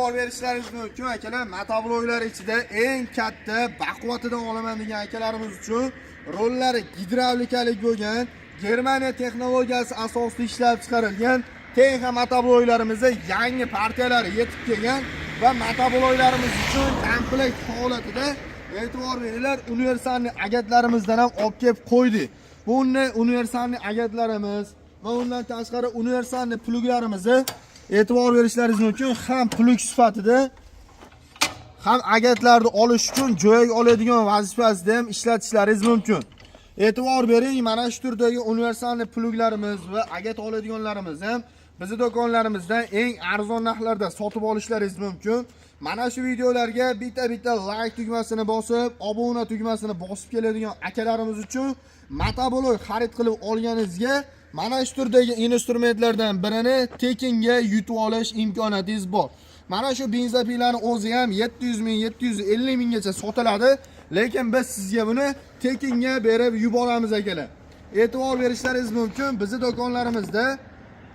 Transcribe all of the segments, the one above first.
E'tibor berishlaringiz mumkin akalar. Motobloklar ichida eng katta baquvvatidan olaman degan akalarimiz uchun rollari gidravlikalik bo'lgan, Germaniya texnologiyasi asosida ishlab chiqarilgan TH motobloklarimizni yangi partiyalari yetib kelgan va motobloklarimiz uchun komplekt holatida e'tibor beringlar, universalni agatlarimizdan ham olib kelib qo'ydik. Bu universalni agatlarimiz va undan tashqari universalni pluglarimizni e'tibor berishlaringiz mumkin. Ham plug sifatida ham agatlarni olish uchun jo'yak oladigan vazifasida ham ishlatishlaringiz mumkin. E'tibor bering, mana shu turdagi universalni pluglarimiz va agat oladiganlarimiz ham bizning do'konlarimizdan eng arzon narxlarda sotib olishlaringiz mumkin. Mana shu videolarga bitta like tugmasini bosib, obuna tugmasini bosib keladigan akalarimiz uchun motoblok xarid qilib olganingizga mana shu turdagi instrumentlardan birini tekinga yutib olish imkoniyatingiz bor. Mana shu benzopilarni o'zi ham 700 ming, 750 minggacha sotiladi, lekin biz sizga buni tekinga berib yuboramiz akalar. E'tibor berishlaringiz mumkin, bizning do'konlarimizda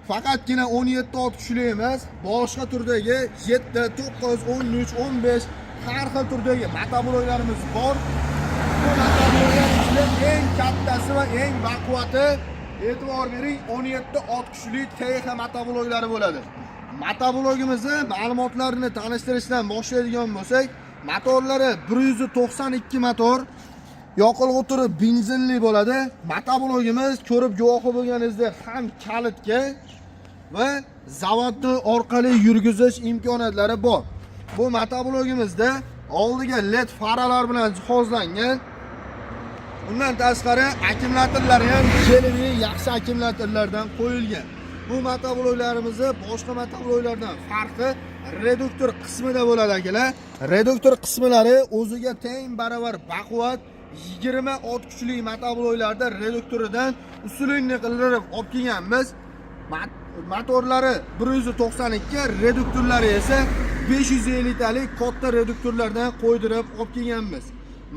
faqatgina 17 ot kuchli emas, boshqa turdagi 7, 9, 13, 15 har xil turdagi motobloklarimiz bor. Bu motobloklar ichida eng kattasi va eng baquvvati e'tibor bering 17 ot kuchli TH motobloklari bo'ladi. Motoblogimizni ma'lumotlarini tanishtirishdan boshlaydigan bo'lsak, motorlari 192 motor, yoqilg'i turi benzinli bo'ladi. Motoblogimiz ko'rib guvohi bo'lganingizdek ham kalitga va zavodni orqali yurgizish imkoniyatlari bor. Bu motoblogimizda oldiga LED faralar bilan jihozlangan. Undan tashqari akkumulyatorlari ham kelimi yaxshi akkumulyatorlardan qo'yilgan. Bu motobloklarimizni boshqa motobloklardan farqi reduktor qismida bo'ladi akalar. Reduktor qismlari o'ziga teng baravar baquvvat 20 ot kuchli motobloklarda reduktoridan usulini qildirib olib kelganmiz. Motorlari 192, reduktorlari esa 550 talik katta reduktorlardan qo'ydirib olib kelganmiz.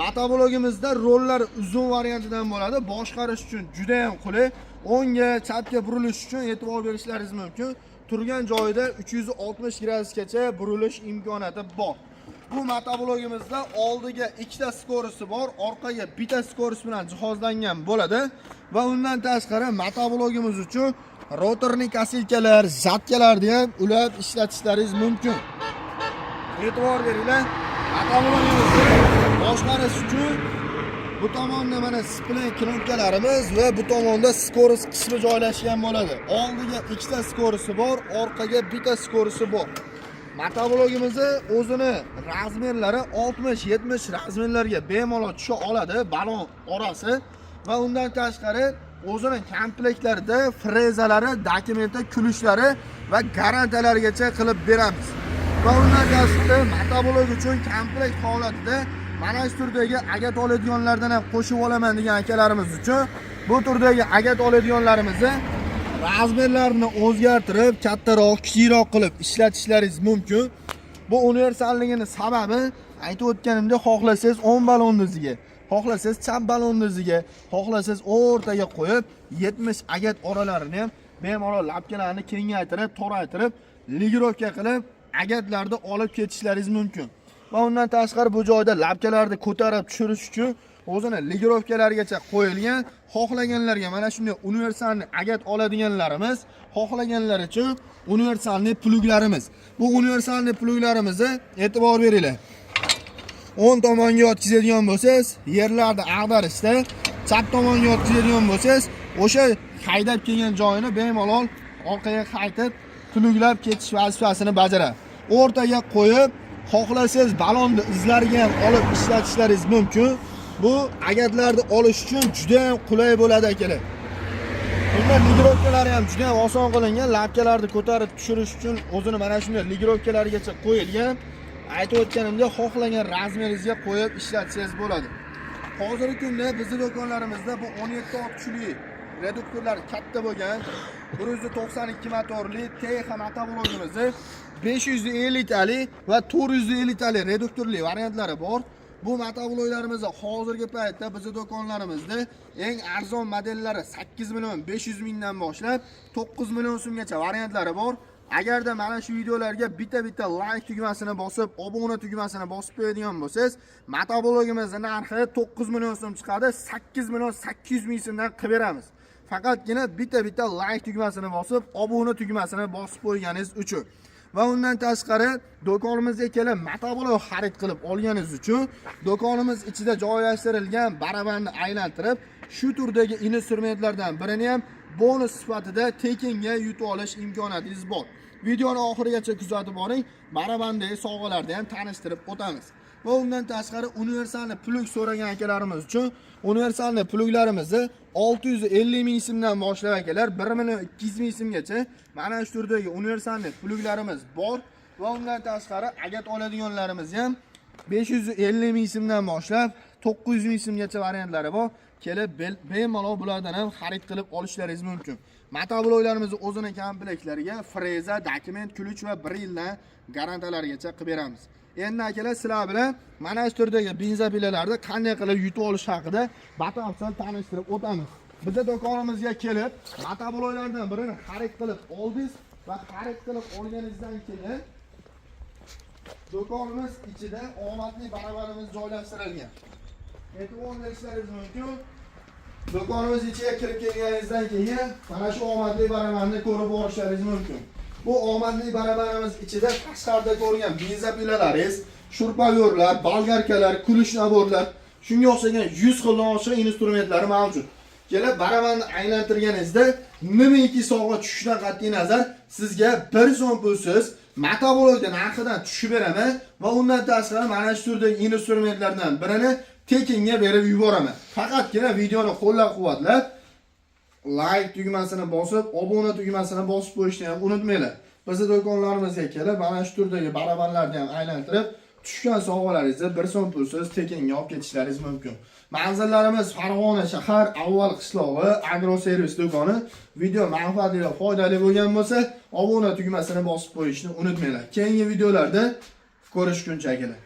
Motoblogimizda rollar uzun variantidan bo'ladi. Boshqarish uchun juda ham qulay. O'ngga, chapga burilish uchun e'tibor berishlaringiz mumkin. Turgan joyida 360 gradusgacha burilish imkoniyati bor. Bu motoblogimizda oldiga ikkita skorisi bor, orqaga bitta skoris bilan jihozlangan bo'ladi va undan tashqari motoblogimiz uchun rotorli kasilkalar, zatkalarni ham ulab ishlatishlaringiz mumkin. E'tibor beringlar, motoblogimizni boshqarish uchun bu tomonda mana splay knopkalarimiz va bu tomonda skoris qismi joylashgan bo'ladi. Oldiga ikkita skorisi bor, orqaga bitta skorisi bor. Motoblogimizni o'zini razmerlari 60-70 razmerlarga bemalol tusha oladi, balon orasi va undan tashqari o'zini komplektlarida frezalari, dokumenti, kulishlari va garantiyalarigacha qilib beramiz. Va undan tashqari motoblog uchun komplekt holatida mana shu turdagi agat oladiganlardan ham qo'shib olaman degan akalarimiz uchun bu turdagi agat oladiganlarimizni razmerlarini o'zgartirib, kattaroq, kichikroq qilib ishlatishlaringiz mumkin. Bu universalligini sababi aytib o'tganimdek, xohlasangiz 10 balloningizga, xohlasangiz chap balloningizga, xohlasangiz o'rtaga qo'yib 70 agat oralarini ham bemalol lapkalarni kengaytirib, toraytirib, ligirovka qilib agatlarni olib ketishlaringiz mumkin. Va undan tashqari bu joyda lapkalarni ko'tarib tushirish uchun o'zini ligirovkalarigacha qo'yilgan. Xohlaganlarga mana shunday universalni agat oladiganlarimiz, xohlaganlar uchun universalni pluglarimiz. Bu universalni pluglarimizni e'tibor beringlar. 10 tomonga yotkizadigan bo'lsangiz, yerlarni ag'darishda, chap tomonga yotkizadigan bo'lsangiz, o'sha haydab kelgan joyini bemalol orqaga qaytib, pluglab ketish vazifasini bajaradi. O'rtaga qo'yib, xohlasangiz ballonni izlariga ham olib ishlatishlaringiz mumkin. Bu agatlarni olish uchun juda ham qulay bo'ladi akalar. Bunda ligirovkalari ham juda ham oson qilingan. Lapkalarni ko'tarib tushirish uchun o'zini mana shunday ligirovkalarigacha qo'yilgan. Aytib o'tganimdek, xohlagan razmeringizga qo'yib ishlatsangiz bo'ladi. Hozirgi kunda bizning do'konlarimizda bu 17 ot kuchli reduktorlar katta bo'lgan 192 motorli TH motoblogimizni 550 talik va 450 talik reduktorli variantlari bor. Bu motobloklarimizni hozirgi paytda bizning do'konlarimizda eng arzon modellari 8 million 500 mingdan boshlab 9 million so'mgacha variantlari bor. Agarda mana shu videolarga bitta like tugmasini bosib, obuna tugmasini bosib qo'yadigan bo'lsangiz, motoblogimizning narxi 9 million so'm chiqadi, 8 million 800 ming so'mdan qilib beramiz. Faqatgina bitta like tugmasini bosib, obuna tugmasini bosib qo'yganingiz uchun. Va undan tashqari do'konimizga kelib motoblog xarid qilib olganingiz uchun do'konimiz ichida joylashtirilgan barabanni aylantirib, shu turdagi instrumentlardan birini ham bonus sifatida tekinga yutib olish imkoniyatingiz bor. Videoni oxirigacha kuzatib boring, barabandagi sovg'alarni ham tanishtirib o'tamiz. Va undan tashqari universalni plug so'ragan akalarimiz uchun universalni pluglarimizni 650 ming so'mdan boshlab akalar 1 million 200 ming so'mgacha mana shu turdagi universalni pluglarimiz bor. Va undan tashqari agat oladiganlarimiz ham 550 ming so'mdan boshlab 900 ming so'mgacha variantlari bor. Kelib bemalol bulardan ham xarid qilib olishlaringiz mumkin. Motobloglarimizni o'zining komplektlariga freza, dokument, ключ va 1 yildan garantiyalargacha qilib beramiz. Endi akalar sizlar bilan mana shu turdagi benzopilalarni qanday qilib yutib olish haqida batafsil tanishtirib o'tamiz. Bizning do'konimizga kelib, motobloglardan birini xarid qilib oldingiz va xarid qilib olganingizdan keyin do'konimiz ichida omadli barabarimiz joylashtirilgan. E'tibor berishlaringiz mumkin. Do'konimiz ichiga kirib kelganingizdan keyin mana shu omadli barabarni ko'rib borishlaringiz mumkin. Bu omadli barabarimiz ichida tashqarida ko'rgan benzopilalar, shurpayorlar, bolgarkalar, kulish naborlar, shunga o'xshagan 100 xildan oshiq instrumentlari mavjud. Kelib barabarni aylantirganingizda nimaki sovg'a tushishidan qat'iy nazar sizga 1 so'm pulsiz motoblogda narxidan tushib beraman va undan tashqari mana shu turdagi instrumentlardan birini tekinga berib yuboraman. Faqatgina videoni qo'llab-quvvatlab, like tugmasini bosib, obuna tugmasini bosib qo'yishni ham unutmanglar. Bizning do'konlarimizga kelib, mana shu turdagi barabanlarni ham aylantirib, tushgan sovg'alaringizni 1 so'm pulsiz tekinga olib ketishlaringiz mumkin. Manzillarimiz Farg'ona shahar Avval qishlog'i Agro servis do'koni. Video manfaatli va foydali bo'lgan bo'lsa, obuna tugmasini bosib qo'yishni unutmanglar. Keyingi videolarda ko'rishguncha akalar.